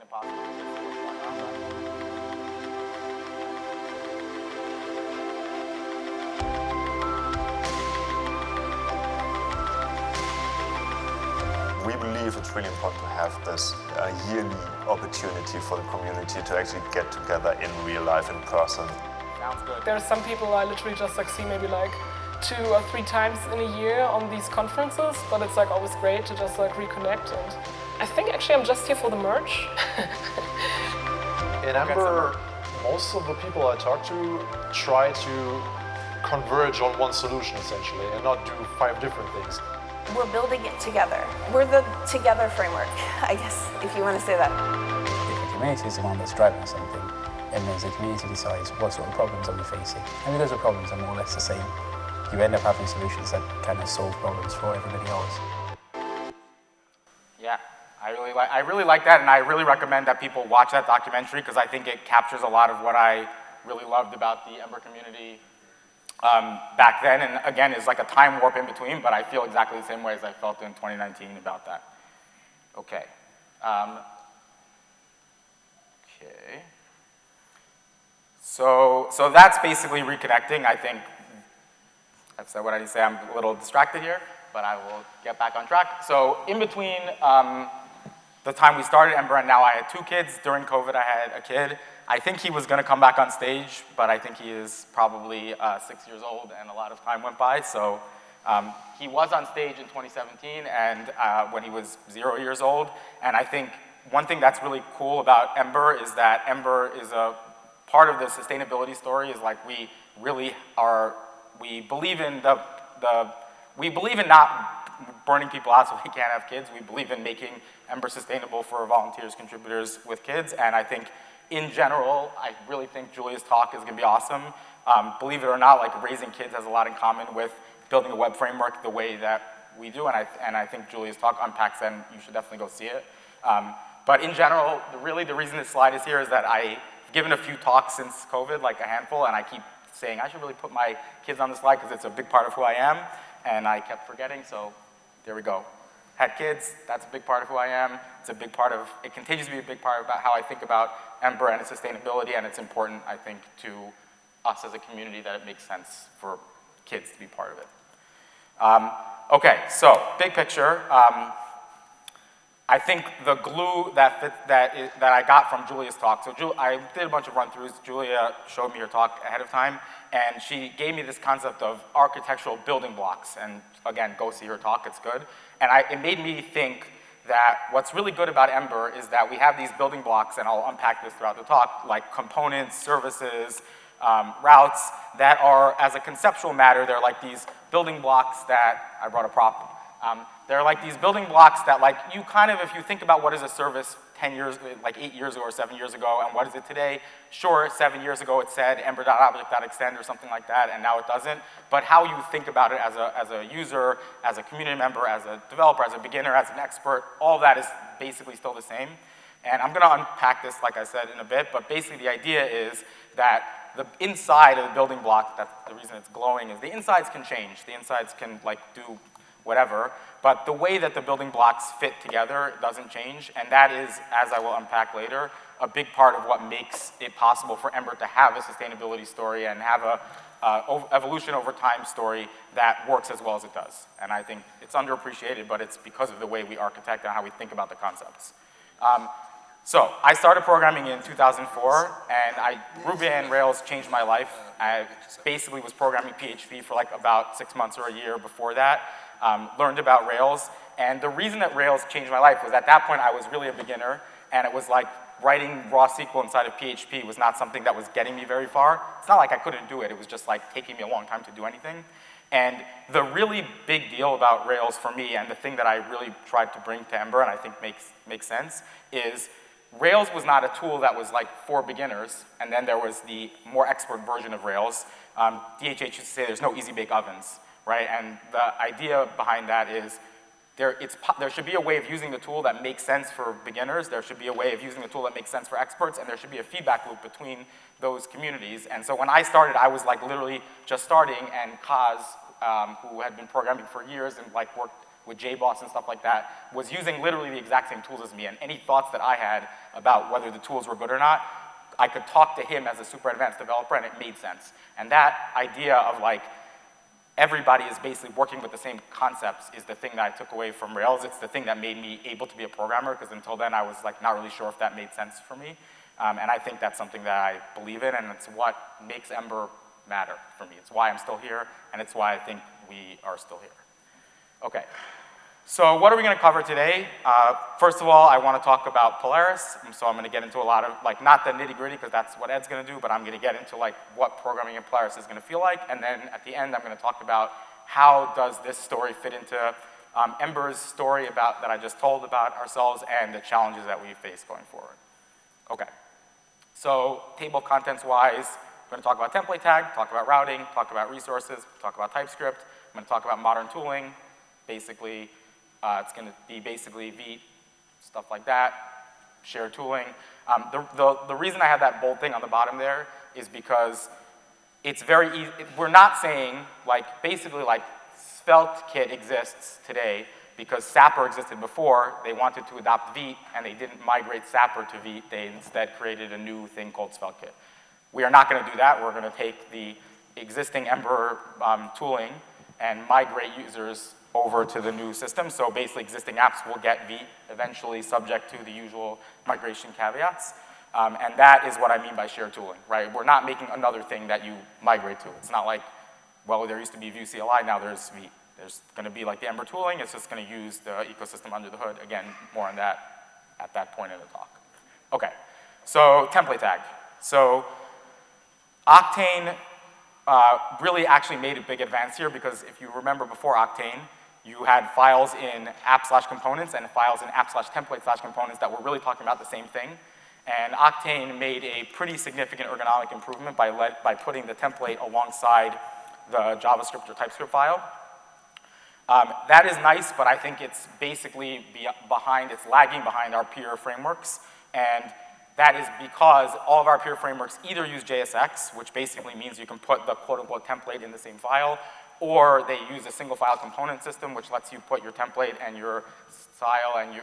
impossible to see what's going on. We believe it's really important to have this yearly opportunity for the community to actually get together in real life, in person. Sounds good. There's some people I literally just see maybe 2 or 3 times in a year on these conferences, but it's always great to just reconnect. And I think actually I'm just here for the merch. In Ember, most of the people I talk to try to converge on one solution essentially and not do 5 different things. We're building it together. We're the together framework, I guess, if you want to say that. If the community is the one that's driving something, it means the community decides what sort of problems are we facing. And because the problems are more or less the same, you end up having solutions that kind of solve problems for everybody else. Yeah, I really like that, and I really recommend that people watch that documentary because I think it captures a lot of what I really loved about the Ember community back then, and again, is like a time warp in between, but I feel exactly the same way as I felt in 2019 about that. Okay. Okay. So that's basically reconnecting. I think I've said what I need to say. I'm a little distracted here, but I will get back on track. So in between the time we started Ember and now, I had 2 kids. During COVID, I had a kid. I think he was going to come back on stage, but I think he is probably 6 years old, and a lot of time went by. So he was on stage in 2017, and when he was 0 years old. And I think one thing that's really cool about Ember is that Ember is a part of the sustainability story. Is we really are. We believe in we believe in not burning people out so we can't have kids. We believe in making Ember sustainable for volunteers, contributors with kids, and I think in general, I really think Julia's talk is going to be awesome. Believe it or not, raising kids has a lot in common with building a web framework the way that we do, and I think Julia's talk unpacks that, and you should definitely go see it. But in general, really the reason this slide is here is that I've given a few talks since COVID, a handful, and I keep saying I should really put my kids on the slide because it's a big part of who I am, and I kept forgetting, so there we go. Had kids, that's a big part of who I am. It's a big part of, it continues to be a big part about how I think about Ember and its sustainability, and it's important, I think, to us as a community that it makes sense for kids to be part of it. Okay, so big picture. I think the glue that I got from Julia's talk, so I did a bunch of run-throughs. Julia showed me her talk ahead of time, and she gave me this concept of architectural building blocks. And again, go see her talk, it's good. And it made me think that what's really good about Ember is that we have these building blocks, and I'll unpack this throughout the talk, like components, services, routes, that are, as a conceptual matter, they're like these building blocks that, I brought a prop, they're like these building blocks that you kind of, if you think about what is a service 10 years, 8 years ago or 7 years ago, and what is it today? Sure, 7 years ago it said ember.object.extend or something like that, and now it doesn't. But how you think about it as a user, as a community member, as a developer, as a beginner, as an expert, all of that is basically still the same. And I'm gonna unpack this, like I said, in a bit, but basically the idea is that the inside of the building block, that's the reason it's glowing, is the insides can change. The insides can do whatever, but the way that the building blocks fit together doesn't change, and that is, as I will unpack later, a big part of what makes it possible for Ember to have a sustainability story and have a evolution over time story that works as well as it does. And I think it's underappreciated, but it's because of the way we architect and how we think about the concepts. So I started programming in 2004, and Ruby and Rails changed my life. I basically was programming PHP for about 6 months or a year before that. Learned about Rails, and the reason that Rails changed my life was at that point I was really a beginner, and it was writing raw SQL inside of PHP was not something that was getting me very far. It's not like I couldn't do it, it was just taking me a long time to do anything. And the really big deal about Rails for me, and the thing that I really tried to bring to Ember and I think makes sense, is Rails was not a tool that was for beginners, and then there was the more expert version of Rails. DHH used to say there's no easy bake ovens. Right? And the idea behind that is there should be a way of using the tool that makes sense for beginners, there should be a way of using the tool that makes sense for experts, and there should be a feedback loop between those communities. And so when I started, I was literally just starting, and Katz, who had been programming for years and with JBoss and stuff like that, was using literally the exact same tools as me, and any thoughts that I had about whether the tools were good or not, I could talk to him as a super advanced developer, and it made sense. And that idea of like, everybody is basically working with the same concepts is the thing that I took away from Rails. It's the thing that made me able to be a programmer, because until then I was like not really sure if that made sense for me. And I think that's something that I believe in, and it's what makes Ember matter for me. It's why I'm still here, and it's why I think we are still here. Okay, so what are we gonna cover today? First of all, I wanna talk about Polaris, so I'm gonna get into a lot of, like, not the nitty gritty, because that's what Ed's gonna do, but I'm gonna get into like what programming in Polaris is gonna feel like, and then at the end I'm gonna talk about how does this story fit into Ember's story about, that I just told about ourselves, and the challenges that we face going forward. Okay. So table of contents wise, I'm going to talk about template tag, talk about routing, talk about resources, talk about TypeScript. I'm going to talk about modern tooling. Basically, it's going to be basically Vite, stuff like that, shared tooling. The reason I have that bold thing on the bottom there is because it's very easy. We're not saying, like, basically, like, Svelte kit exists today because Sapper existed before. They wanted to adopt Vite, and they didn't migrate Sapper to Vite. They instead created a new thing called Svelte kit. We are not going to do that. We're going to take the existing Ember tooling and migrate users over to the new system. So basically, existing apps will get Vite eventually, subject to the usual migration caveats. And that is what I mean by shared tooling, right? We're not making another thing that you migrate to. It's not like, well, there used to be Vue CLI, now there's Vite. There's going to be like the Ember tooling. It's just going to use the ecosystem under the hood. Again, more on that at that point in the talk. Okay, so template tag. So Octane really actually made a big advance here, because if you remember before Octane, you had files in app/components and files in app/template/components that were really talking about the same thing. And Octane made a pretty significant ergonomic improvement by putting the template alongside the JavaScript or TypeScript file. That is nice, but I think it's basically it's lagging behind our peer frameworks. And that is because all of our peer frameworks either use JSX, which basically means you can put the quote-unquote template in the same file, or they use a single file component system, which lets you put your template and your style and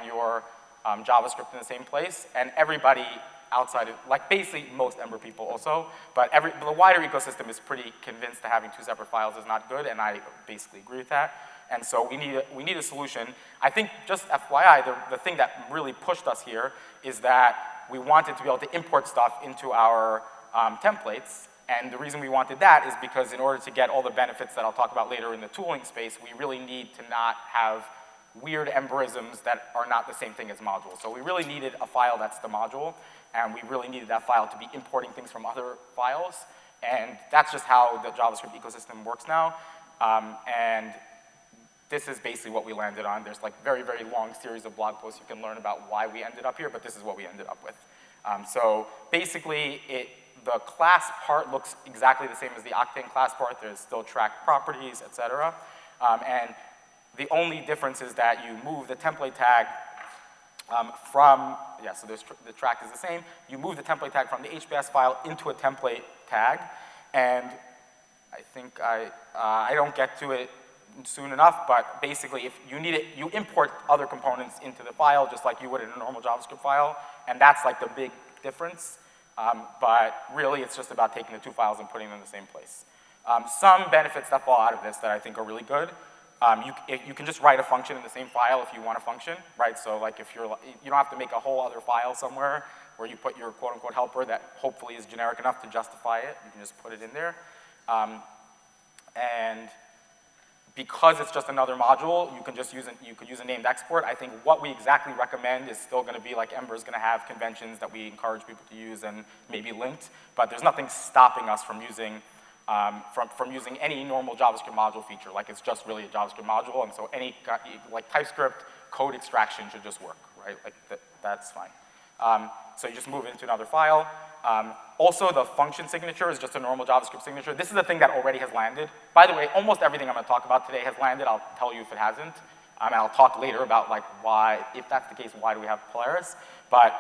your JavaScript in the same place. And everybody outside of, like basically most Ember people also, but the wider ecosystem is pretty convinced that having two separate files is not good, and I basically agree with that. And so we need a solution. I think, just FYI, the thing that really pushed us here is that we wanted to be able to import stuff into our templates. And the reason we wanted that is because in order to get all the benefits that I'll talk about later in the tooling space, we really need to not have weird Emberisms that are not the same thing as modules. So we really needed a file that's the module, and we really needed that file to be importing things from other files. And that's just how the JavaScript ecosystem works now. And this is basically what we landed on. There's like very, very long series of blog posts you can learn about why we ended up here, but this is what we ended up with. So basically, the class part looks exactly the same as the Octane class part. There's still track properties, et cetera. And the only difference is that you move the template tag so the track is the same. You move the template tag from the HBS file into a template tag. And I think I don't get to it soon enough, but basically if you need it, you import other components into the file just like you would in a normal JavaScript file. And that's like the big difference. But really it's just about taking the two files and putting them in the same place. Some benefits that fall out of this that I think are really good. You can just write a function in the same file if you want a function, right? So like if you don't have to make a whole other file somewhere where you put your quote-unquote helper that hopefully is generic enough to justify it. You can just put it in there. And because it's just another module, you could use a named export. I think what we exactly recommend is still going to be like Ember is going to have conventions that we encourage people to use and maybe linked, but there's nothing stopping us from using using any normal JavaScript module feature. Like it's just really a JavaScript module, and so any like TypeScript code extraction should just work, right? Like that's fine. So you just move it into another file. Also, the function signature is just a normal JavaScript signature. This is a thing that already has landed. By the way, almost everything I'm going to talk about today has landed. I'll tell you if it hasn't. And I'll talk later about like why, if that's the case, why do we have Polaris? But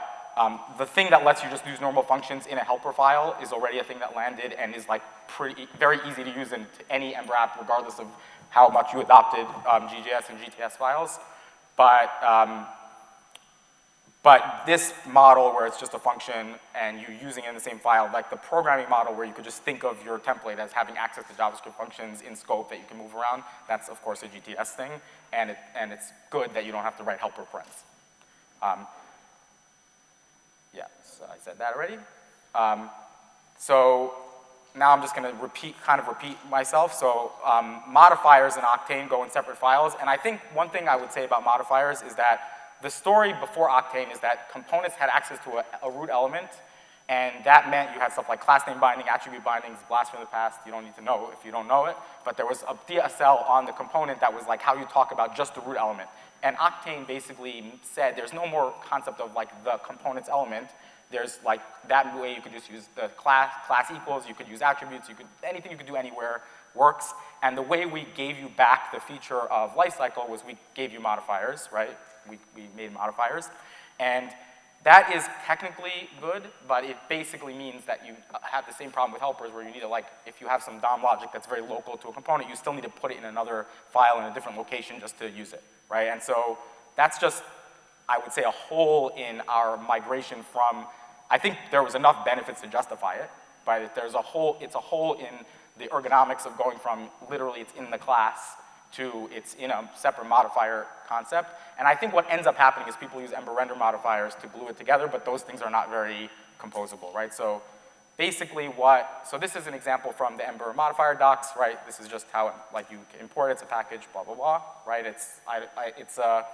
the thing that lets you just use normal functions in a helper file is already a thing that landed and is like very easy to use in any Ember app, regardless of how much you adopted GJS and GTS files. But this model where it's just a function and you're using it in the same file, like the programming model where you could just think of your template as having access to JavaScript functions in scope that you can move around, that's of course a GTS thing, and it's good that you don't have to write helper parens. Yeah, so I said that already. So now I'm just going to repeat myself. So modifiers in Octane go in separate files, and I think one thing I would say about modifiers is that the story before Octane is that components had access to a root element, and that meant you had stuff like class name binding, attribute bindings, blast from the past. You don't need to know if you don't know it, but there was a DSL on the component that was like how you talk about just the root element. And Octane basically said there's no more concept of like the components element. There's like that way you could just use the class equals, you could use attributes, anything you could do anywhere works. And the way we gave you back the feature of lifecycle was we gave you modifiers, right? We made modifiers. And that is technically good, but it basically means that you have the same problem with helpers where you need to, like, if you have some DOM logic that's very local to a component, you still need to put it in another file in a different location just to use it, right? And so that's just, I would say, a hole in our migration from, I think there was enough benefits to justify it, but it's a hole in the ergonomics of going from literally it's in the class to it's in a separate modifier concept. And I think what ends up happening is people use Ember render modifiers to glue it together, but those things are not very composable, right? So basically so this is an example from the Ember modifier docs, right? This is just how, like, you can import it, it's a package, blah, blah, blah, right? It's a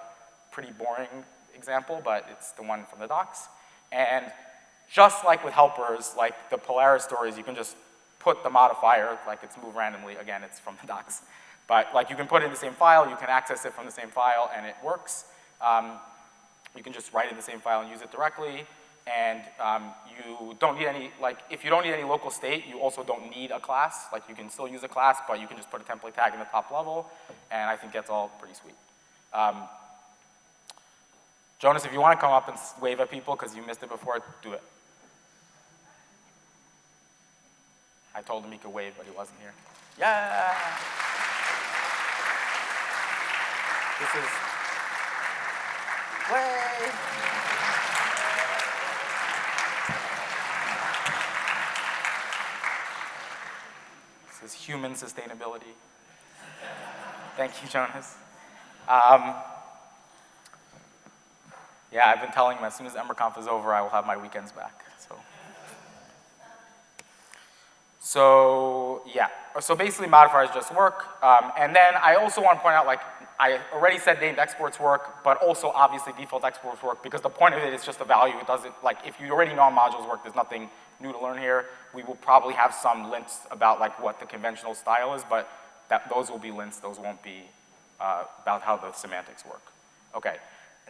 pretty boring example, but it's the one from the docs. And just like with helpers, like the Polaris stories, you can just put the modifier, like it's move randomly, again, it's from the docs. But like you can put it in the same file, you can access it from the same file, and it works. You can just write it in the same file and use it directly. And you don't need any, like, if you don't need any local state, you also don't need a class. Like, you can still use a class, but you can just put a template tag in the top level, and I think that's all pretty sweet. Jonas, if you want to come up and wave at people because you missed it before, do it. I told him he could wave, but he wasn't here. Yeah! This is wave! This is human sustainability. Thank you, Jonas. Yeah, I've been telling him as soon as EmberConf is over, I will have my weekends back. So yeah, so basically modifiers just work. And then I also want to point out, like, I already said named exports work, but also obviously default exports work because the point of it is just the value. It doesn't, like, if you already know how modules work, there's nothing new to learn here. We will probably have some lints about like what the conventional style is, but those will be lints, those won't be about how the semantics work. Okay,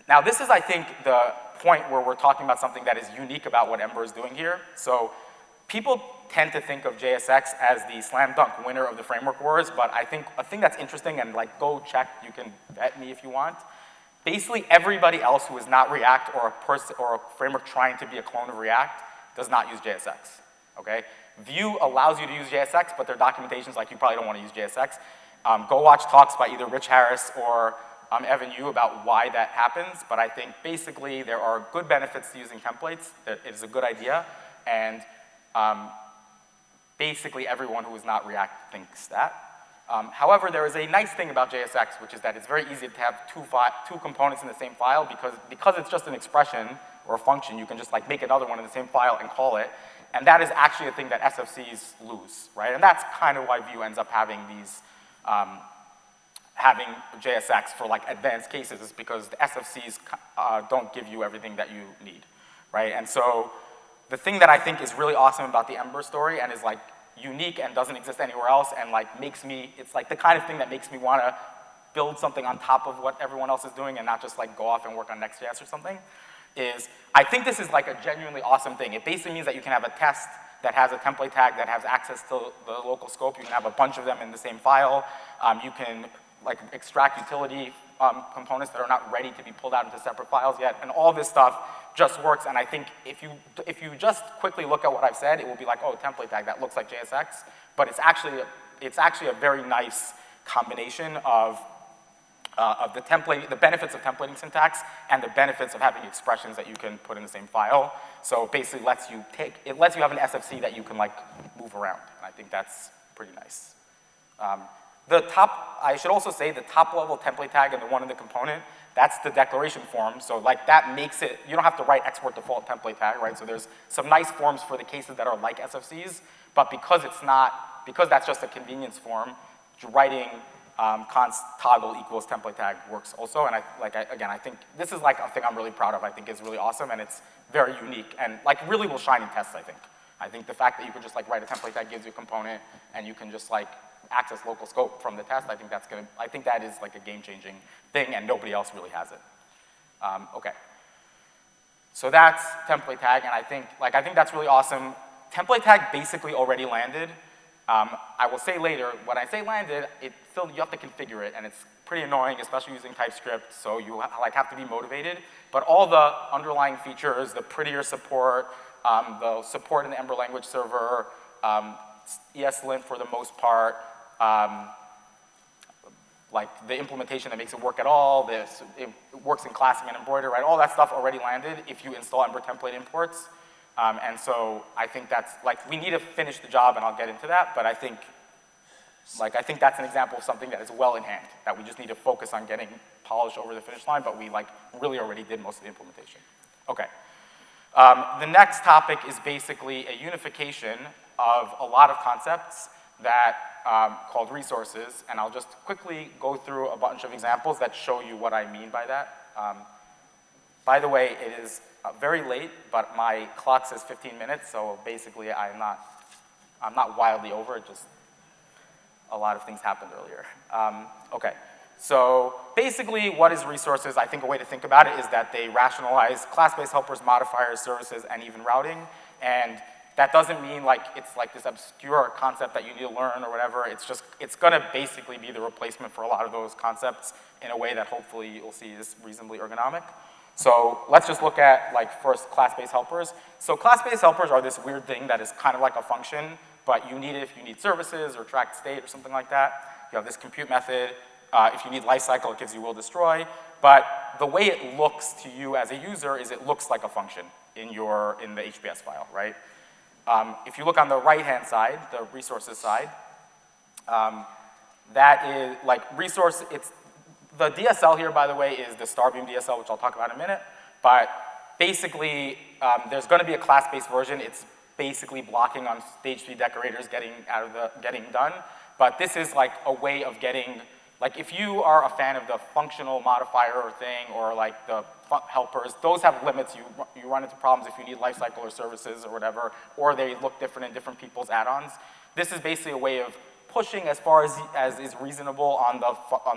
now this is, I think, the point where we're talking about something that is unique about what Ember is doing here. So people tend to think of JSX as the slam dunk winner of the framework wars, but I think a thing that's interesting, and like go check, you can vet me if you want, basically everybody else who is not React or a framework trying to be a clone of React does not use JSX, okay? Vue allows you to use JSX, but their documentation's like you probably don't want to use JSX. Go watch talks by either Rich Harris or Evan Yu about why that happens, but I think basically there are good benefits to using templates, that it is a good idea, and basically everyone who is not React thinks that. However, there is a nice thing about JSX, which is that it's very easy to have two components in the same file because it's just an expression or a function, you can just like make another one in the same file and call it. And that is actually a thing that SFCs lose, right? And that's kind of why Vue ends up having these, having JSX for like advanced cases, is because the SFCs don't give you everything that you need, right? And so the thing that I think is really awesome about the Ember story and is like unique and doesn't exist anywhere else and like makes me, it's like the kind of thing that makes me want to build something on top of what everyone else is doing and not just like go off and work on Next.js or something, is I think this is like a genuinely awesome thing. It basically means that you can have a test that has a template tag that has access to the local scope. You can have a bunch of them in the same file. You can like extract utility components that are not ready to be pulled out into separate files yet, and all this stuff just works. And I think if you just quickly look at what I've said, it will be like, oh, template tag, that looks like JSX, but it's actually a very nice combination of the template, the benefits of templating syntax and the benefits of having expressions that you can put in the same file. So it basically lets you have an SFC that you can like move around. And I think that's pretty nice. I should also say the top level template tag and the one in the component, that's the declaration form. So like that makes it, you don't have to write export default template tag, right? So there's some nice forms for the cases that are like SFCs, but because that's just a convenience form, writing const toggle equals template tag works also. And again, I think this is like a thing I'm really proud of. I think is really awesome and it's very unique and like really will shine in tests, I think. I think the fact that you could just like write a template tag gives you a component and you can just like access local scope from the test, I think that is like a game-changing thing and nobody else really has it. Okay. So that's template tag and I think that's really awesome. Template tag basically already landed. I will say later, when I say landed, you have to configure it and it's pretty annoying, especially using TypeScript, so you like have to be motivated. But all the underlying features, the prettier support, the support in the Ember language server, ESLint for the most part, like the implementation that makes it work at all, it works in classing and embroider, right? All that stuff already landed if you install Ember template imports. And so I think that's, like, we need to finish the job and I'll get into that, but I think that's an example of something that is well in hand, that we just need to focus on getting polished over the finish line, but we like really already did most of the implementation. Okay. The next topic is basically a unification of a lot of concepts that called resources, and I'll just quickly go through a bunch of examples that show you what I mean by that. By the way, it is very late, but my clock says 15 minutes, so basically I'm not wildly over, just a lot of things happened earlier. Okay, so basically what is resources? I think a way to think about it is that they rationalize class-based helpers, modifiers, services, and even routing, and that doesn't mean like it's like this obscure concept that you need to learn or whatever. It's gonna basically be the replacement for a lot of those concepts in a way that hopefully you'll see is reasonably ergonomic. So let's just look at like first class-based helpers. So class-based helpers are this weird thing that is kind of like a function, but you need it if you need services or tracked state or something like that. You have this compute method. If you need lifecycle, it gives you will destroy. But the way it looks to you as a user is it looks like a function in the HBS file, right? If you look on the right-hand side, the resources side, that is like resource, the DSL here, by the way, is the Starbeam DSL, which I'll talk about in a minute. But basically, there's going to be a class-based version. It's basically blocking on stage 3 decorators getting done. But this is like a way of getting, like if you are a fan of the functional modifier thing or like the helpers, those have limits. You run into problems if you need lifecycle or services or whatever, or they look different in different people's add-ons. This is basically a way of pushing as far as is reasonable on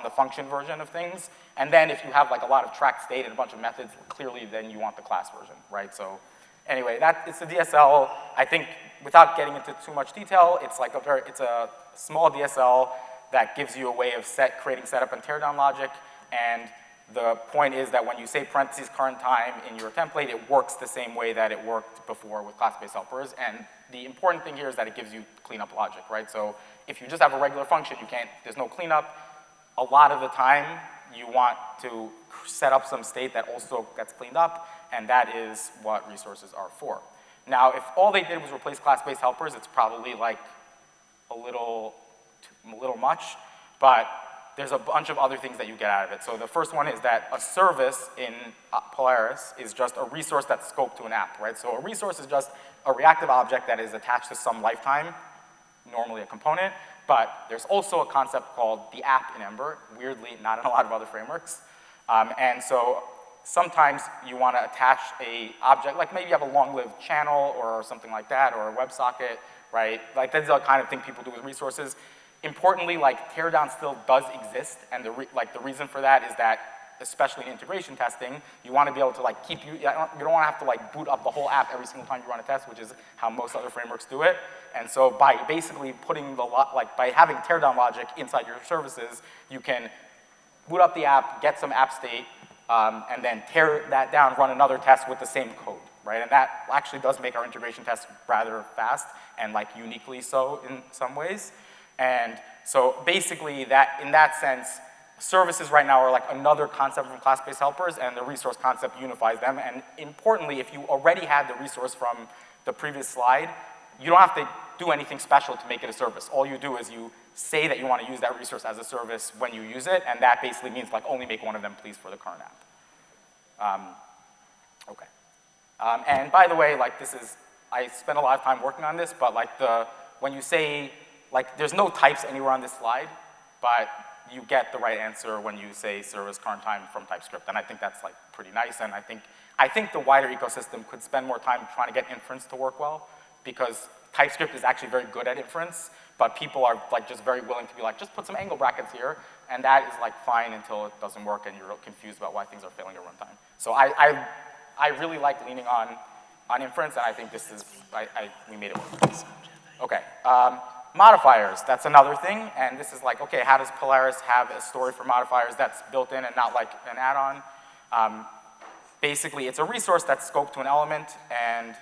the function version of things. And then if you have like a lot of tracked state and a bunch of methods, clearly then you want the class version, right? So anyway, it's a DSL. I think without getting into too much detail, it's like it's a small DSL that gives you a way of creating setup and teardown logic. And the point is that when you say parentheses current time in your template, it works the same way that it worked before with class-based helpers. And the important thing here is that it gives you cleanup logic, right? So if you just have a regular function, there's no cleanup. A lot of the time, you want to set up some state that also gets cleaned up, and that is what resources are for. Now, if all they did was replace class-based helpers, it's probably like a little much, but there's a bunch of other things that you get out of it. So the first one is that a service in Polaris is just a resource that's scoped to an app, right? So a resource is just a reactive object that is attached to some lifetime, normally a component, but there's also a concept called the app in Ember, weirdly not in a lot of other frameworks. And so sometimes you want to attach a object, like maybe you have a long-lived channel or something like that, or a WebSocket, right? Like that's the kind of thing people do with resources. Importantly, like teardown still does exist, and the reason for that is that, especially in integration testing, you want to be able to like you don't want to have to like boot up the whole app every single time you run a test, which is how most other frameworks do it. And so by basically putting by having teardown logic inside your services, you can boot up the app, get some app state, and then tear that down, run another test with the same code, right? And that actually does make our integration tests rather fast and like uniquely so in some ways. And so basically in that sense, services right now are like another concept from class-based helpers, and the resource concept unifies them. And importantly, if you already had the resource from the previous slide, you don't have to do anything special to make it a service. All you do is you say that you want to use that resource as a service when you use it, and that basically means like only make one of them, please, for the current app. Okay. And by the way, like I spent a lot of time working on this, but like when you say, like there's no types anywhere on this slide, but you get the right answer when you say service current time from TypeScript, and I think that's like pretty nice, and I think the wider ecosystem could spend more time trying to get inference to work well, because TypeScript is actually very good at inference, but people are like just very willing to be like, just put some angle brackets here, and that is like fine until it doesn't work and you're confused about why things are failing at runtime. So I really like leaning on inference, and I think this is, we made it work. Okay, modifiers, that's another thing, and this is like, okay, how does Polaris have a story for modifiers that's built in and not like an add-on? Basically, it's a resource that's scoped to an element, and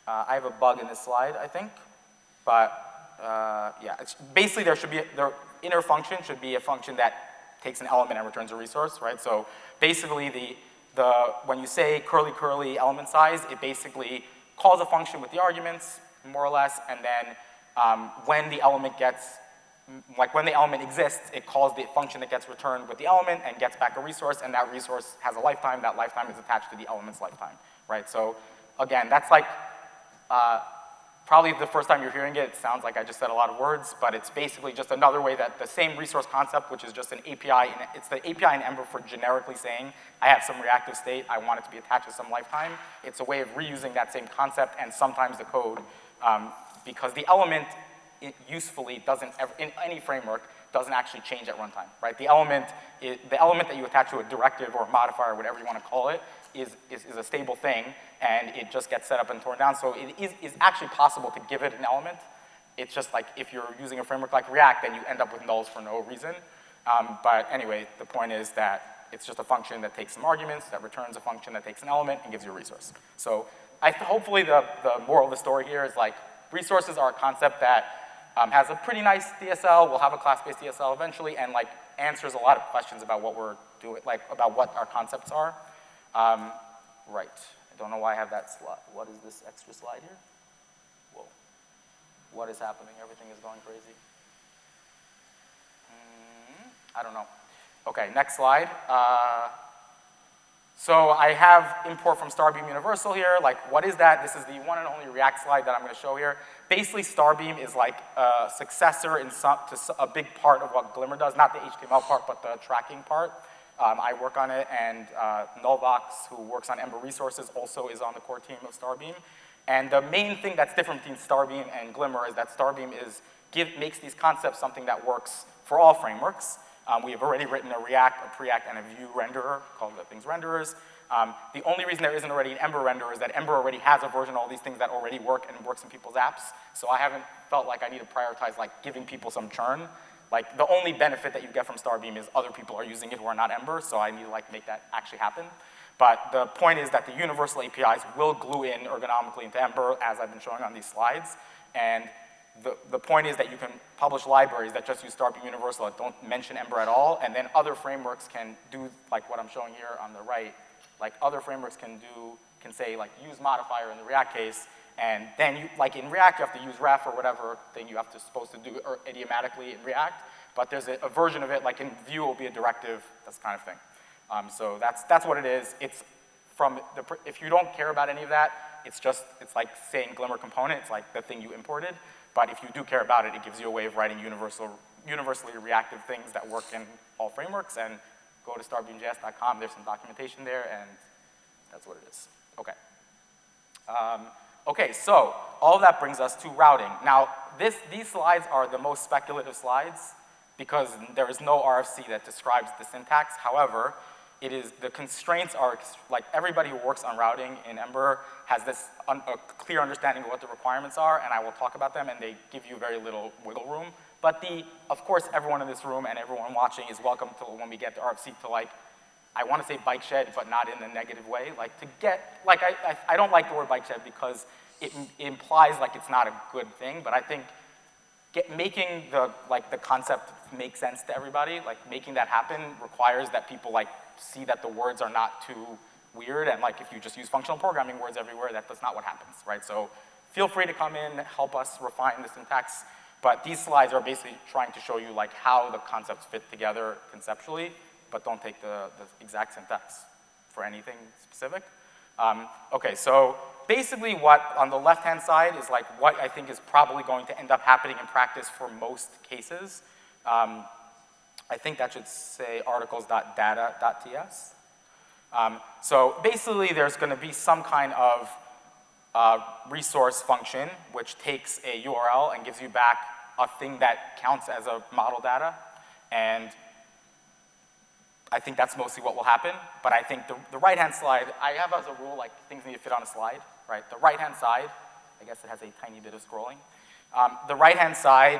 I have a bug in this slide, I think, but yeah, basically their inner function should be a function that takes an element and returns a resource, right? So basically when you say curly curly element size, it basically calls a function with the arguments, more or less, and then when the element exists, it calls the function that gets returned with the element and gets back a resource, and that resource has a lifetime. That lifetime is attached to the element's lifetime, right? So again, that's like, probably the first time you're hearing it, it sounds like I just said a lot of words, but it's basically just another way that the same resource concept, which is just an API, it's the API in Ember for generically saying, I have some reactive state, I want it to be attached to some lifetime. It's a way of reusing that same concept and sometimes the code, because the element usefully doesn't ever, in any framework, doesn't actually change at runtime, right? The element that you attach to a directive or a modifier, whatever you want to call it, is a stable thing, and it just gets set up and torn down. So it is actually possible to give it an element. It's just like if you're using a framework like React, then you end up with nulls for no reason. But anyway, the point is that it's just a function that takes some arguments, that returns a function that takes an element and gives you a resource. So hopefully the moral of the story here is like resources are a concept that has a pretty nice DSL. We'll have a class-based DSL eventually, and like answers a lot of questions about what we're doing, like about what our concepts are. Right. I don't know why I have that slide. What is this extra slide here? Whoa. What is happening? Everything is going crazy. I don't know. Okay, next slide. So I have import from Starbeam Universal here. Like, what is that? This is the one and only React slide that I'm going to show here. Basically, Starbeam is like a successor to a big part of what Glimmer does, not the HTML part, but the tracking part. I work on it, and Nullvox, who works on Ember resources, also is on the core team of Starbeam. And the main thing that's different between Starbeam and Glimmer is that Starbeam makes these concepts something that works for all frameworks. We have already written a React, a Preact, and a Vue renderer called the things renderers. The only reason there isn't already an Ember renderer is that Ember already has a version of all these things that already work and works in people's apps. So I haven't felt like I need to prioritize like giving people some churn. Like the only benefit that you get from Starbeam is other people are using it who are not Ember, so I need to like make that actually happen. But the point is that the universal APIs will glue in ergonomically into Ember, as I've been showing on these slides. And the point is that you can publish libraries that just use Starbeam Universal that don't mention Ember at all, and then other frameworks can do like what I'm showing here on the right. Like other frameworks can say like use modifier in the React case, and then you, like in React, you have to use ref or whatever thing you have to supposed to do or idiomatically in React, but there's a version of it, like in Vue, it will be a directive, this kind of thing. So that's what it is. It's if you don't care about any of that, it's like saying Glimmer component, it's like the thing you imported, but if you do care about it, it gives you a way of writing universally reactive things that work in all frameworks, and go to starbeamjs.com, there's some documentation there, and that's what it is. Okay. Okay, so all of that brings us to routing. Now, these slides are the most speculative slides because there is no RFC that describes the syntax. However, the constraints are, like everybody who works on routing in Ember has a clear understanding of what the requirements are, and I will talk about them, and they give you very little wiggle room. But of course, everyone in this room and everyone watching is welcome to, when we get to RFC, to like, I want to say bike shed, but not in a negative way. Like to get, like I don't like the word bike shed because it implies like it's not a good thing, but I think making the concept make sense to everybody, like making that happen requires that people like see that the words are not too weird, and like if you just use functional programming words everywhere, that's not what happens, right? So feel free to come in, help us refine the syntax, but these slides are basically trying to show you like how the concepts fit together conceptually, but don't take the exact syntax for anything specific. Okay, so basically what on the left-hand side is like what I think is probably going to end up happening in practice for most cases. I think that should say articles.data.ts. So basically there's going to be some kind of resource function which takes a URL and gives you back a thing that counts as a model data. And I think that's mostly what will happen. But I think the right-hand slide, I have as a rule like things need to fit on a slide, right? The right-hand side, I guess it has a tiny bit of scrolling. The right-hand side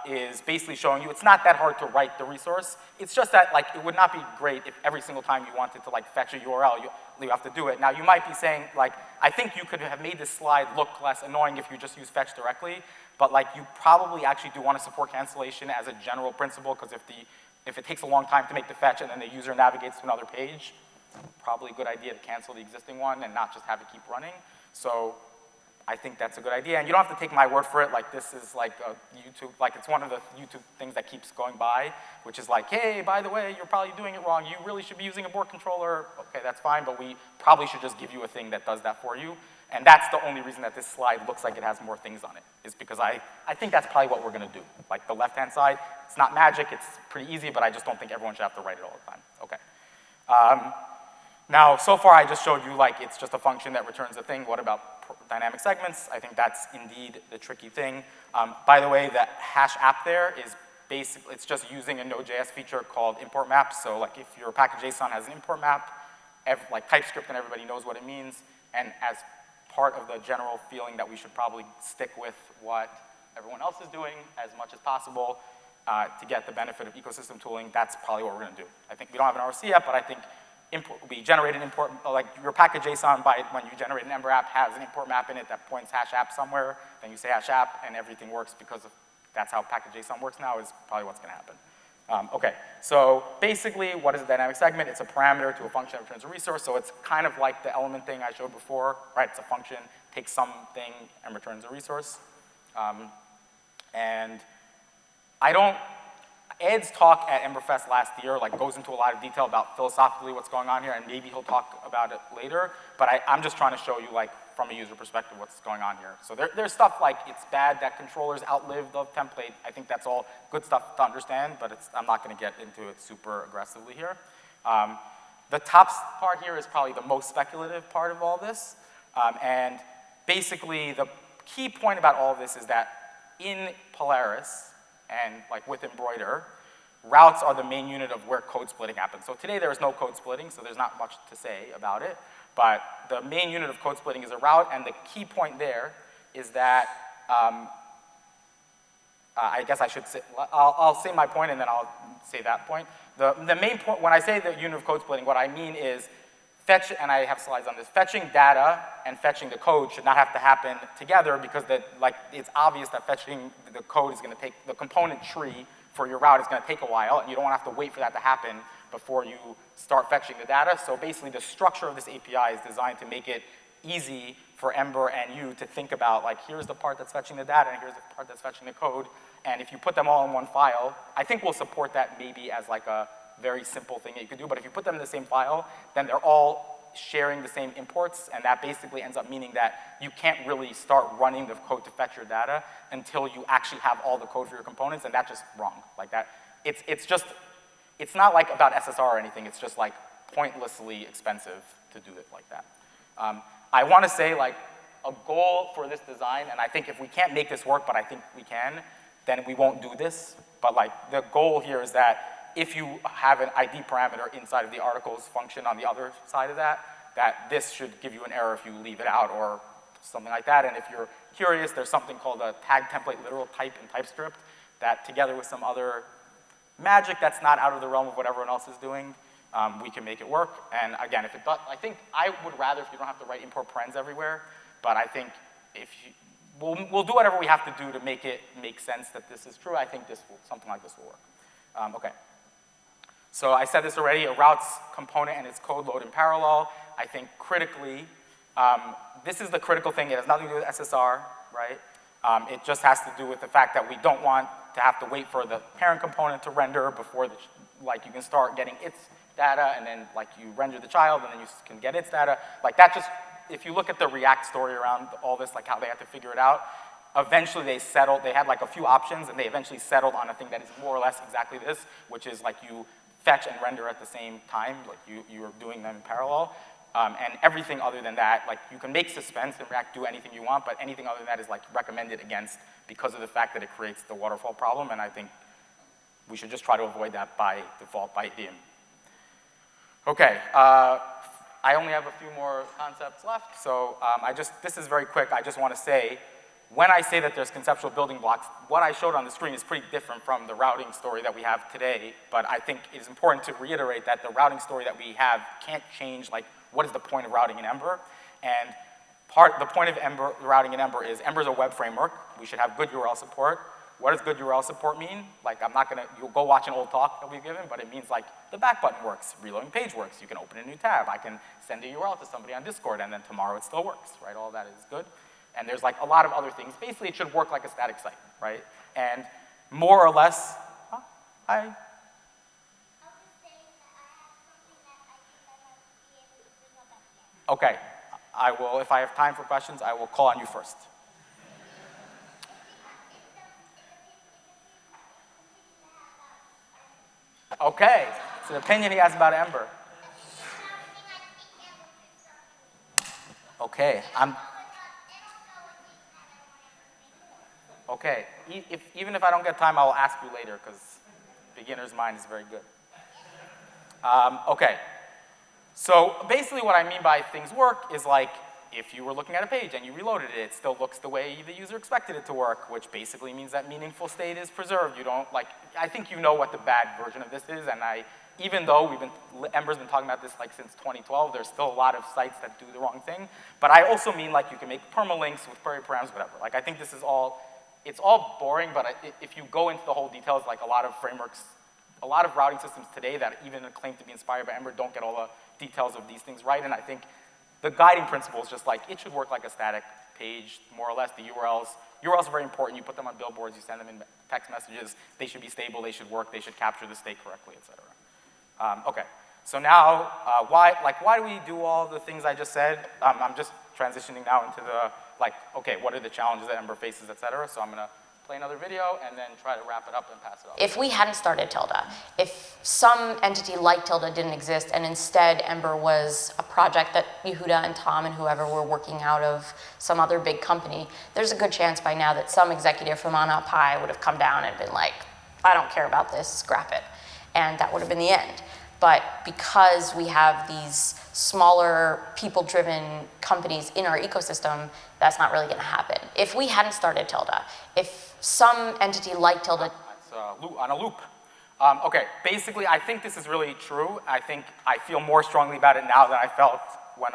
is basically showing you it's not that hard to write the resource. It's just that like it would not be great if every single time you wanted to like fetch a URL, you have to do it. Now you might be saying like, I think you could have made this slide look less annoying if you just use fetch directly, but like you probably actually do want to support cancellation as a general principle, because if it takes a long time to make the fetch and then the user navigates to another page, probably a good idea to cancel the existing one and not just have it keep running. So I think that's a good idea, and you don't have to take my word for it. Like this is like a YouTube, like it's one of the YouTube things that keeps going by, which is like, hey, by the way, you're probably doing it wrong. You really should be using a board controller. Okay, that's fine, but we probably should just give you a thing that does that for you. And that's the only reason that this slide looks like it has more things on it, is because I think that's probably what we're gonna do. Like the left-hand side, it's not magic, it's pretty easy, but I just don't think everyone should have to write it all the time. Okay. Now, so far I just showed you like it's just a function that returns a thing. What about dynamic segments? I think that's indeed the tricky thing. By the way, that hash app there is basically, it's just using a Node.js feature called import maps. So like if your package.json has an import map, like TypeScript and everybody knows what it means, and as part of the general feeling that we should probably stick with what everyone else is doing as much as possible to get the benefit of ecosystem tooling, that's probably what we're gonna do. I think we don't have an RC yet, but I think we generate an import, like your package.json when you generate an Ember app has an import map in it that points hash app somewhere, then you say hash app and everything works because that's how package.json works now, is probably what's gonna happen. Okay, so basically what is a dynamic segment? It's a parameter to a function that returns a resource, so it's kind of like the element thing I showed before, right? It's a function, takes something and returns a resource. And Ed's talk at EmberFest last year like goes into a lot of detail about philosophically what's going on here, and maybe he'll talk about it later, but I'm just trying to show you like from a user perspective what's going on here. So there's stuff like it's bad that controllers outlive the template. I think that's all good stuff to understand, but I'm not gonna get into it super aggressively here. The top part here is probably the most speculative part of all this, and basically the key point about all of this is that in Polaris, and like with Embroider, routes are the main unit of where code splitting happens. So today there is no code splitting, so there's not much to say about it, but the main unit of code splitting is a route, and the key point there is that, I guess I should say, I'll say my point and then I'll say that point. The main point, when I say the unit of code splitting, what I mean is fetch, and I have slides on this, fetching data and fetching the code should not have to happen together, because it's obvious that fetching the code is gonna take, the component tree for your route is gonna take a while, and you don't wanna have to wait for that to happen before you start fetching the data. So basically the structure of this API is designed to make it easy for Ember and you to think about, like, here's the part that's fetching the data and here's the part that's fetching the code, and if you put them all in one file, I think we'll support that maybe as like a very simple thing that you could do, but if you put them in the same file, then they're all sharing the same imports, and that basically ends up meaning that you can't really start running the code to fetch your data until you actually have all the code for your components, and that's just wrong. Like that, it's not like about SSR or anything, it's just like pointlessly expensive to do it like that. I want to say like a goal for this design, and I think if we can't make this work, but I think we can, then we won't do this, but like the goal here is that if you have an ID parameter inside of the articles function on the other side of that this should give you an error if you leave it out or something like that. And if you're curious, there's something called a tag template literal type in TypeScript that together with some other magic that's not out of the realm of what everyone else is doing, we can make it work. And again, if it does, I think I would rather if you don't have to write import parens everywhere, but I think if we'll do whatever we have to do to make it make sense that this is true. I think something like this will work. Okay. So I said this already, a routes component and its code load in parallel. I think critically, this is the critical thing. It has nothing to do with SSR, right? It just has to do with the fact that we don't want to have to wait for the parent component to render before like you can start getting its data, and then like you render the child, and then you can get its data. Like that just, if you look at the React story around all this, like how they had to figure it out, eventually they settled, they had like a few options, and they eventually settled on a thing that is more or less exactly this, which is like you fetch and render at the same time, like you're doing them in parallel. And everything other than that, like you can make suspense and React do anything you want, but anything other than that is like recommended against because of the fact that it creates the waterfall problem, and I think we should just try to avoid that by default, by idiom. Okay, I only have a few more concepts left, so this is very quick. I just want to say, when I say that there's conceptual building blocks, what I showed on the screen is pretty different from the routing story that we have today, but I think it is important to reiterate that the routing story that we have can't change, like, what is the point of routing in Ember? And the point of routing in Ember is Ember is a web framework. We should have good URL support. What does good URL support mean? Like, you'll go watch an old talk that we've given, but it means like the back button works, reloading page works, you can open a new tab, I can send a URL to somebody on Discord, and then tomorrow it still works, right? All that is good. And there's like a lot of other things. Basically, it should work like a static site, right? And more or less, hi. Okay, I will, if I have time for questions, I will call on you first. Okay, it's an opinion he has about Ember. Okay, okay, even if I don't get time, I will ask you later, because beginner's mind is very good. Okay, so basically what I mean by things work is like, if you were looking at a page and you reloaded it, it still looks the way the user expected it to work, which basically means that meaningful state is preserved. You don't, like, I think you know what the bad version of this is, and even though Ember's been talking about this like since 2012, there's still a lot of sites that do the wrong thing. But I also mean like you can make permalinks with query params, whatever. Like I think this is all, it's all boring, but if you go into the whole details, like a lot of frameworks, a lot of routing systems today that even claim to be inspired by Ember don't get all the details of these things right, and I think the guiding principle is just like, it should work like a static page, more or less. The URLs are very important. You put them on billboards, you send them in text messages. They should be stable, they should work, they should capture the state correctly, et cetera. Okay, so now, why do we do all the things I just said? I'm just transitioning now into the, like, okay, what are the challenges that Ember faces, et cetera? So I'm gonna play another video and then try to wrap it up and pass it off. If we hadn't started Tilde, if some entity like Tilde didn't exist and instead Ember was a project that Yehuda and Tom and whoever were working out of some other big company, there's a good chance by now that some executive from on up high would have come down and been like, I don't care about this, scrap it. And that would have been the end. But because we have these smaller, people-driven companies in our ecosystem, that's not really gonna happen. If we hadn't started Tilde, if some entity like Tilde... It's on a loop. Okay, basically, I think this is really true. I think I feel more strongly about it now than I felt when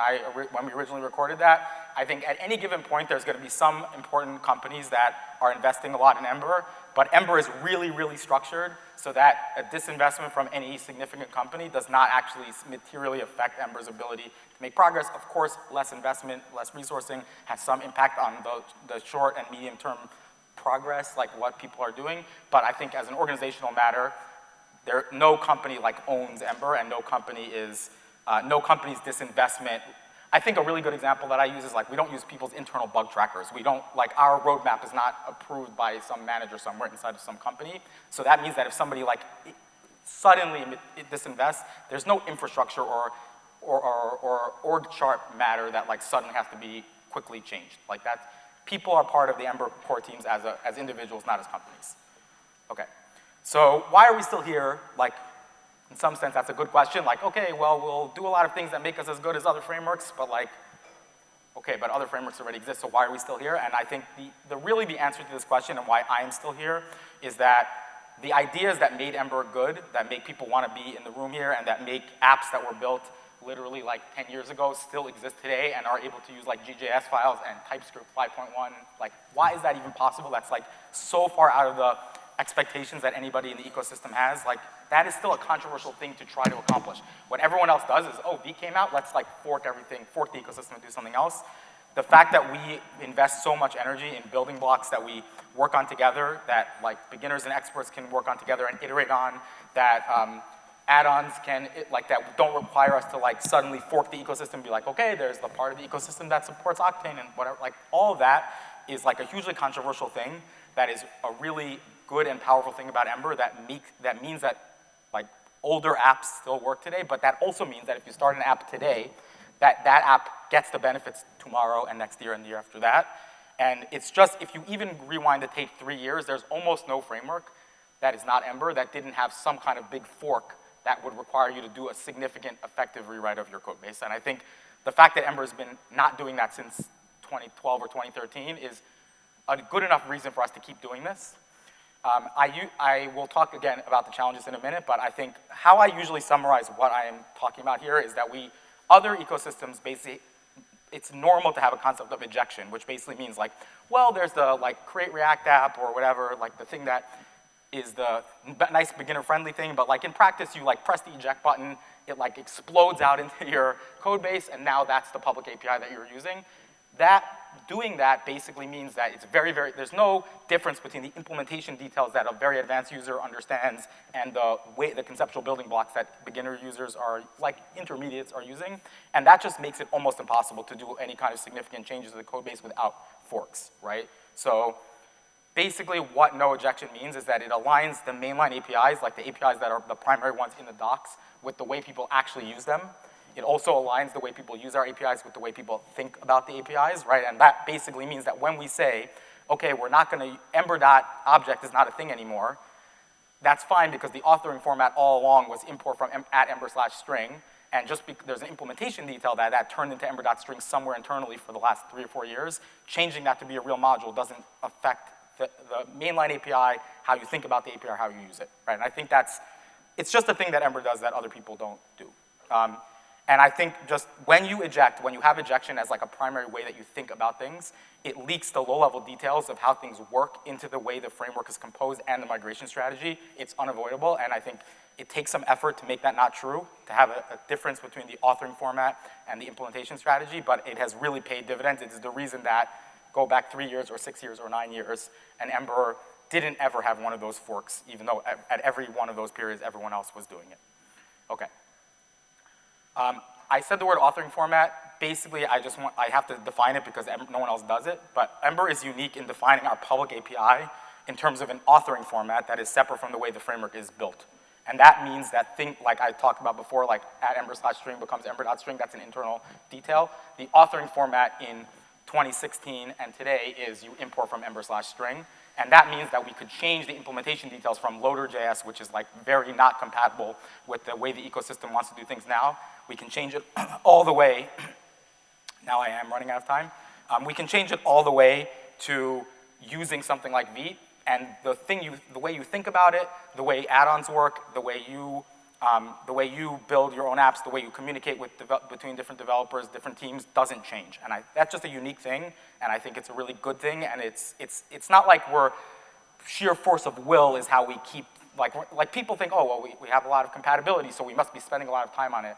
we originally recorded that. I think at any given point, there's gonna be some important companies that are investing a lot in Ember, but Ember is really, really structured so that a disinvestment from any significant company does not actually materially affect Ember's ability to make progress. Of course, less investment, less resourcing has some impact on the short and medium term progress, like what people are doing, but I think as an organizational matter, no company like owns Ember, and no company's disinvestment. I think a really good example that I use is like, we don't use people's internal bug trackers. We don't, like, our roadmap is not approved by some manager somewhere inside of some company. So that means that if somebody like suddenly disinvests, there's no infrastructure or org chart matter that like suddenly has to be quickly changed. Like that, people are part of the Ember core teams as individuals, not as companies. Okay, so why are we still here? Like, in some sense, that's a good question. Like, okay, well, we'll do a lot of things that make us as good as other frameworks, but like, okay, but other frameworks already exist, so why are we still here? And I think really the answer to this question and why I am still here is that the ideas that made Ember good, that make people want to be in the room here, and that make apps that were built literally like 10 years ago still exist today and are able to use like GJS files and TypeScript 5.1. Like, why is that even possible? That's like so far out of the expectations that anybody in the ecosystem has. Like, that is still a controversial thing to try to accomplish. What everyone else does is, oh, V came out, let's like fork everything, fork the ecosystem and do something else. The fact that we invest so much energy in building blocks that we work on together, that like beginners and experts can work on together and iterate on, that add-ons can, that don't require us to like suddenly fork the ecosystem and be like, okay, there's the part of the ecosystem that supports Octane and whatever, like all of that is like a hugely controversial thing that is a really good and powerful thing about Ember that means that like older apps still work today, but that also means that if you start an app today, that app gets the benefits tomorrow and next year and the year after that. And it's just, if you even rewind the tape 3 years, there's almost no framework that is not Ember that didn't have some kind of big fork that would require you to do a significant, effective rewrite of your code base. And I think the fact that Ember's been not doing that since 2012 or 2013 is a good enough reason for us to keep doing this. I will talk again about the challenges in a minute, but I think how I usually summarize what I am talking about here is that other ecosystems basically, it's normal to have a concept of ejection, which basically means like, well, there's the like create React app or whatever, like the thing that is the nice beginner-friendly thing, but like in practice, you like press the eject button, it like explodes out into your code base, and now that's the public API that you're using. Doing that basically means that it's there's no difference between the implementation details that a very advanced user understands and the conceptual building blocks that beginner users are, like intermediates are using, and that just makes it almost impossible to do any kind of significant changes to the code base without forks, right? So basically what no ejection means is that it aligns the mainline APIs, like the APIs that are the primary ones in the docs, with the way people actually use them. It also aligns the way people use our APIs with the way people think about the APIs, right? And that basically means that when we say, okay, we're not gonna, ember.object is not a thing anymore, that's fine because the authoring format all along was import from @ember/string, and just there's an implementation detail that turned into ember.string somewhere internally for the last 3 or 4 years. Changing that to be a real module doesn't affect the mainline API, how you think about the API, or how you use it, right? And I think it's just a thing that Ember does that other people don't do. And I think just when you have ejection as like a primary way that you think about things, it leaks the low-level details of how things work into the way the framework is composed and the migration strategy. It's unavoidable, and I think it takes some effort to make that not true, to have a difference between the authoring format and the implementation strategy, but it has really paid dividends. It is the reason that go back 3 years or 6 years or 9 years, and Ember didn't ever have one of those forks, even though at every one of those periods, everyone else was doing it. Okay. I said the word authoring format. Basically, I have to define it because no one else does it, but Ember is unique in defining our public API in terms of an authoring format that is separate from the way the framework is built. And that means that like I talked about before, like @ember/string becomes ember.string, that's an internal detail. The authoring format in 2016 and today is you import from ember/string, and that means that we could change the implementation details from loader.js, which is like very not compatible with the way the ecosystem wants to do things now. We can change it all the way, now I am running out of time. We can change it all the way to using something like Vite, and the way you think about it, the way add-ons work, the way you build your own apps, the way you communicate between different developers, different teams, doesn't change. And that's just a unique thing, and I think it's a really good thing, and it's not like we're sheer force of will is how we keep, like people think, oh, well, we have a lot of compatibility, so we must be spending a lot of time on it.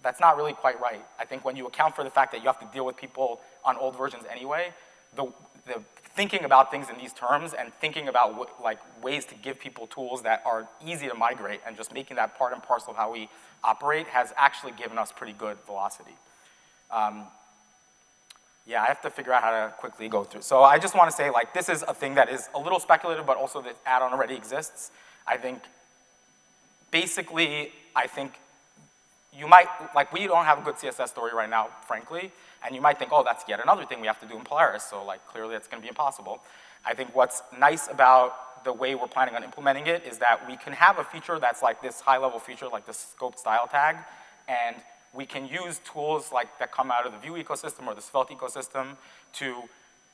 That's not really quite right. I think when you account for the fact that you have to deal with people on old versions anyway, the thinking about things in these terms and thinking about ways to give people tools that are easy to migrate and just making that part and parcel of how we operate has actually given us pretty good velocity. Yeah, I have to figure out how to quickly go through. So I just want to say, like, this is a thing that is a little speculative, but also the add-on already exists. I think, basically, you might, like, we don't have a good CSS story right now, frankly, and you might think, oh, that's yet another thing we have to do in Polaris, so, like, clearly it's going to be impossible. I think what's nice about the way we're planning on implementing it is that we can have a feature that's like this high-level feature, like the scope style tag, and we can use tools like that come out of the Vue ecosystem or the Svelte ecosystem to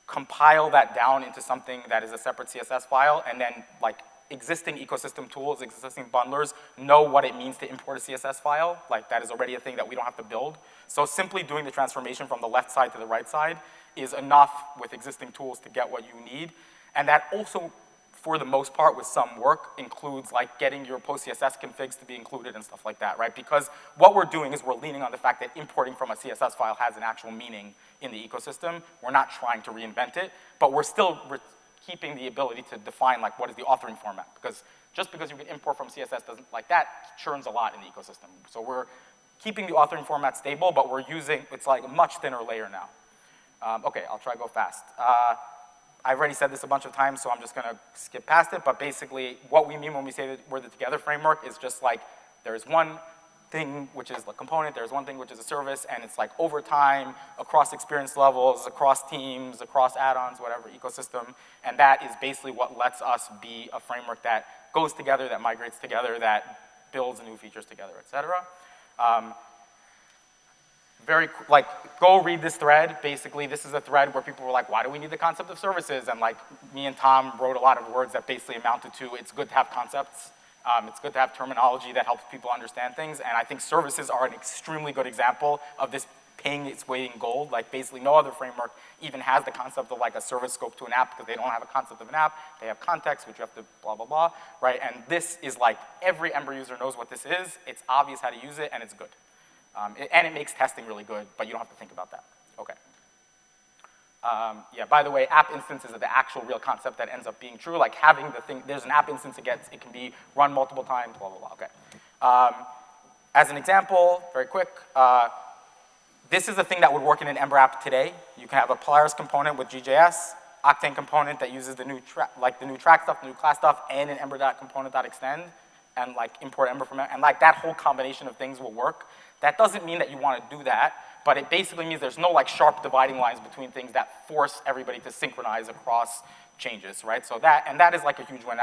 compile that down into something that is a separate CSS file, and then, like, existing ecosystem tools, existing bundlers know what it means to import a CSS file. Like that is already a thing that we don't have to build. So simply doing the transformation from the left side to the right side is enough with existing tools to get what you need. And that also, for the most part, with some work, includes like getting your post-CSS configs to be included and stuff like that, right? Because what we're doing is we're leaning on the fact that importing from a CSS file has an actual meaning in the ecosystem. We're not trying to reinvent it, but we're still keeping the ability to define like what is the authoring format. Because just because you can import from CSS doesn't, like that churns a lot in the ecosystem. So we're keeping the authoring format stable, but we're using, it's like a much thinner layer now. Okay, I'll try to go fast. I've already said this a bunch of times, so I'm just gonna skip past it, but basically what we mean when we say that we're the together framework is just like there's one thing which is a component, there's one thing which is a service, and it's like over time, across experience levels, across teams, across add-ons, whatever ecosystem, and that is basically what lets us be a framework that goes together, that migrates together, that builds new features together, et cetera. Go read this thread. Basically, this is a thread where people were like, why do we need the concept of services? And like, me and Tom wrote a lot of words that basically amounted to, it's good to have concepts. It's good to have terminology that helps people understand things. And I think services are an extremely good example of this paying its weight in gold. Like, basically, no other framework even has the concept of like a service scope to an app because they don't have a concept of an app. They have context, which you have to blah, blah, blah, right? And this is like, every Ember user knows what this is. It's obvious how to use it, and it's good. And it makes testing really good, but you don't have to think about that. Okay. Yeah, by the way, app instances are the actual real concept that ends up being true. Like having the thing, there's an app instance it can be run multiple times, blah, blah, blah, okay. As an example, very quick, this is the thing that would work in an Ember app today. You can have a Polaris component with GJS, Octane component that uses the new track stuff, the new class stuff, and an ember.component.extend, and like import Ember from it, and like that whole combination of things will work. That doesn't mean that you want to do that, but it basically means there's no like sharp dividing lines between things that force everybody to synchronize across changes, right? So that is like a huge win.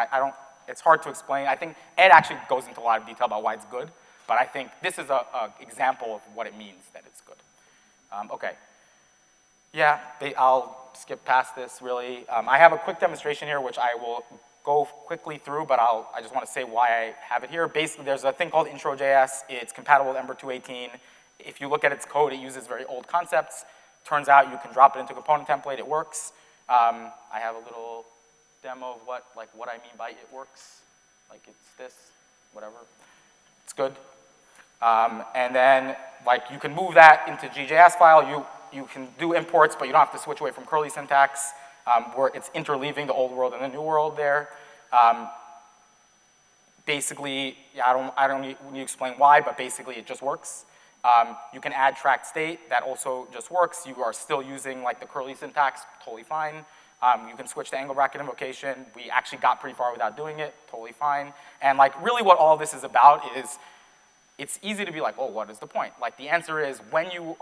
It's hard to explain. I think Ed actually goes into a lot of detail about why it's good, but I think this is an example of what it means that it's good. Okay. Yeah, I'll skip past this really. I have a quick demonstration here, which I will go quickly through, but I just want to say why I have it here. Basically, there's a thing called intro.js. It's compatible with Ember 2.18. If you look at its code, it uses very old concepts. Turns out you can drop it into a component template. It works. I have a little demo of what I mean by it works. Like it's this, whatever. It's good. And then like you can move that into GJS file. You can do imports, but you don't have to switch away from curly syntax. Where it's interleaving the old world and the new world there. Basically, yeah, I don't need to explain why, but basically it just works. You can add tracked state, that also just works. You are still using like the curly syntax, totally fine. You can switch to angle bracket invocation. We actually got pretty far without doing it, totally fine. And like really what all this is about is, it's easy to be like, oh, what is the point? Like the answer is when you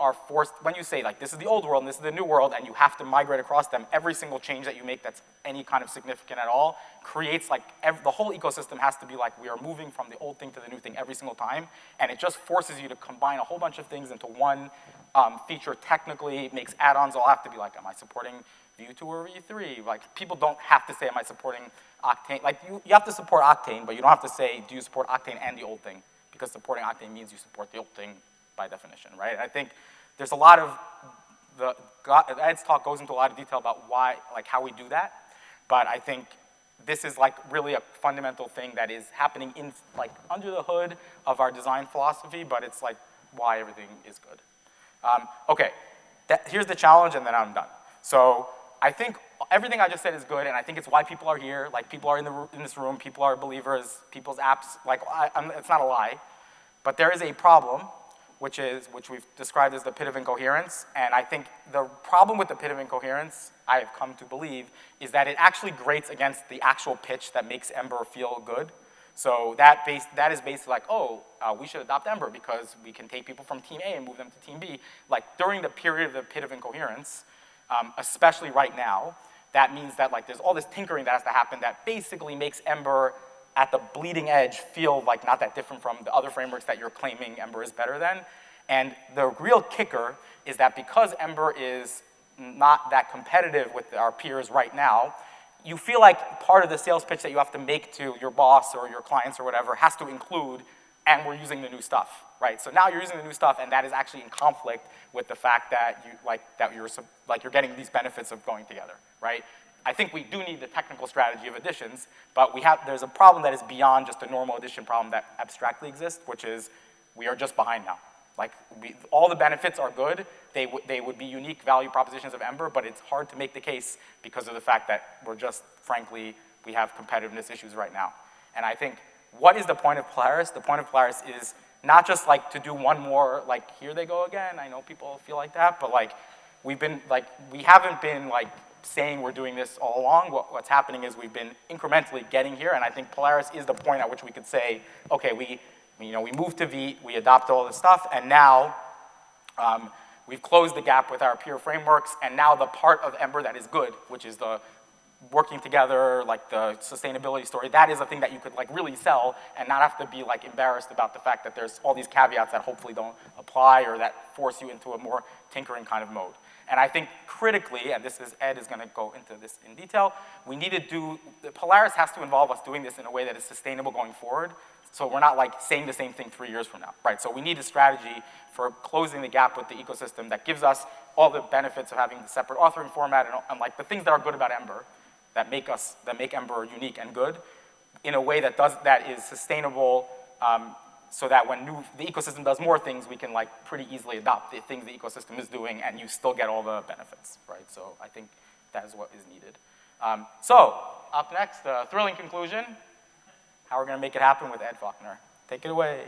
say like this is the old world and this is the new world and you have to migrate across them, every single change that you make that's any kind of significant at all creates like, the whole ecosystem has to be like, we are moving from the old thing to the new thing every single time, and it just forces you to combine a whole bunch of things into one feature technically. It makes add-ons all have to be like, am I supporting Vue 2 or Vue 3? Like people don't have to say, am I supporting Octane? Like you have to support Octane, but you don't have to say, do you support Octane and the old thing? Because supporting Octane means you support the old thing by definition, right? And I think there's a lot of, Ed's talk goes into a lot of detail about why, like how we do that, but I think this is like really a fundamental thing that is happening in, like under the hood of our design philosophy, but it's like why everything is good. Okay, here's the challenge and then I'm done. So I think everything I just said is good, and I think it's why people are here. Like people are in this room, people are believers, people's apps, like it's not a lie. But there is a problem, which we've described as the pit of incoherence, and I think the problem with the pit of incoherence, I have come to believe, is that it actually grates against the actual pitch that makes Ember feel good. So that is basically like, oh, we should adopt Ember because we can take people from team A and move them to team B. Like during the period of the pit of incoherence, especially right now, that means that like there's all this tinkering that has to happen that basically makes Ember at the bleeding edge feel like not that different from the other frameworks that you're claiming Ember is better than. And the real kicker is that because Ember is not that competitive with our peers right now, you feel like part of the sales pitch that you have to make to your boss or your clients or whatever has to include, and we're using the new stuff, right? So now you're using the new stuff, and that is actually in conflict with the fact that you're getting these benefits of going together, right? I think we do need the technical strategy of additions, but there's a problem that is beyond just a normal addition problem that abstractly exists, which is we are just behind now. Like, all the benefits are good. They would be unique value propositions of Ember, but it's hard to make the case because of the fact that we're just, frankly, we have competitiveness issues right now. And I think, what is the point of Polaris? The point of Polaris is not just like to do one more, like, here they go again. I know people feel like that, but like, we haven't been like saying we're doing this all along. What's happening is we've been incrementally getting here, and I think Polaris is the point at which we could say, okay, we moved to Vite, we adopted all this stuff, and now we've closed the gap with our peer frameworks, and now the part of Ember that is good, which is the working together, like the sustainability story, that is a thing that you could like really sell and not have to be like embarrassed about the fact that there's all these caveats that hopefully don't apply or that force you into a more tinkering kind of mode. And I think critically, and Ed is gonna go into this in detail, Polaris has to involve us doing this in a way that is sustainable going forward, so we're not like saying the same thing 3 years from now, right? So we need a strategy for closing the gap with the ecosystem that gives us all the benefits of having the separate authoring format and like the things that are good about Ember, that make Ember unique and good, in a way that is sustainable, so that when the ecosystem does more things, we can like pretty easily adopt the things the ecosystem is doing, and you still get all the benefits, right? So I think that is what is needed. So up next, the thrilling conclusion: how we're going to make it happen with Ed Faulkner. Take it away.